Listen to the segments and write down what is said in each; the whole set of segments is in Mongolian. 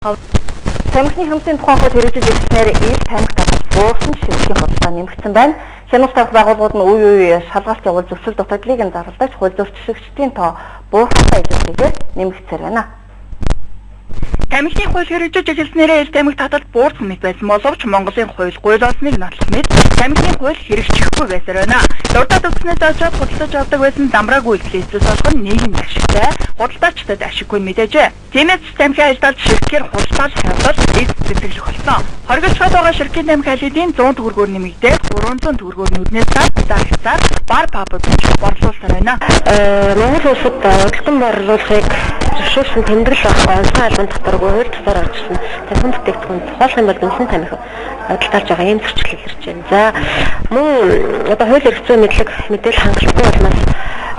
Тамхины хэмжээний тухай хууль хэрэгжиж ирснээр ил тамхи татах буусан шилжих хурдтай нэмэгдсэн байна. Хяналт тавих байгууллагууд нь үе үе шалгалт явуул зөвшөөрөл дутагдлыг нь зарлаж хууль зөрчигчдийн тоо буурхай илэрхийлээд нэмэгдсээр байна. Тамхины хууль хэрэгжиж эхэлснээр ил тамхи таталт буурсан мэт байсан боловч Монголын хууль гуйлаасныг нотлох мэт тамхины хууль хэрэгжихгүй байсаар байна. Дурдаад өгснөөс очоод худалдаж авдаг байсан замбрааг үйлчлэлээс болох нийгэмд ашигтай, худалдаачдад ашиггүй мэдээжээ. Тиймээс тамхи аялдаад ширхгээр худалдаалж хавтал эд зэвсэглэх болсон. Хоригдчиход байгаа ширхгийн тамхи аяллын 100 төгрөгөөр нэмэгдээд 300 төгрөгөөр нүднээс дарагцаар бар папд борлуулсаар байна. Монгол улсад уралдан борлуулахыг зөвшөөрсөн тэмдэглэл авах онцгой албан татваргүй хууль тусаар орчсон тамхи бүтээгдэхүүн тухайлах юм бол үндсэн тамхи худалдаалж байгаа юм зөрчил илэрч байна. За мөн одоо хууль эрх зүйн мэдээлэл хангалттай болмоос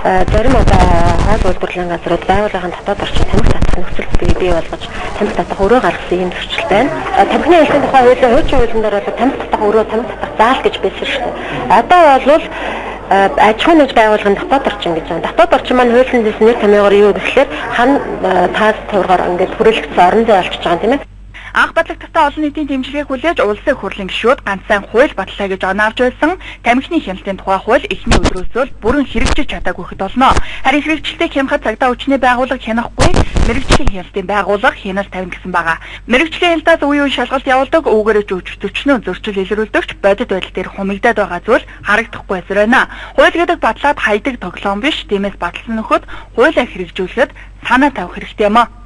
зарим хоол үйлдвэрлэлийн газрууд байгууллагын дотоод орчин тамхи татах нөхцөл байдалыг бий болгож тамхи татах өрөө гаргасан юм зөрчил байна. Тамхины аяллаа тухай хуулийн хуучин хуулиндаар бол тамхи татах өрөө тамхи татах заал гэж байсан шүү дээ. Одоо бол аж ахуйн нэгж байгууллагын дотоод орчин гэж байна. Дотоод орчин маань хуулийн дэс нэр томьёогоор юу гэхээр хан таас туургаар ингээд хүрээлэгдсэн орон зай олчж байгаа юм тийм ээ. Анх бодлоготой олон нийтийн дэмжлэгийг хүлээж улсын хурлын гишүүд ганцхан хууль батлаа гэж оноорж байсан тамхины хяналтын тухай хууль эхний өдрөөс л бүрэн хэрэгжиж чадаагүй хэд болно. Харин хэрэгжилтийг хямхад цагдаа хүчний байгууллага хянахгүй мэрэгжлийн хяналтын байгууллага хяналт тавина гэсэн байгаа. Мэрэгжлийн хяналтаас үе үе шалгалт явуулдаг үүгээрээ зөвчнөө зөрчил илрүүлдэгч бодит байдал дээр хумигдаад байгаа зүйл харагдахгүй эсрэг байна. Хууль гэдэг батлаад хайдаг тоглоом биш. Тиймээс батлсан нөхөд хуулиа хэрэгжүүлэхэд санаа тавих хэрэгтэй юм а.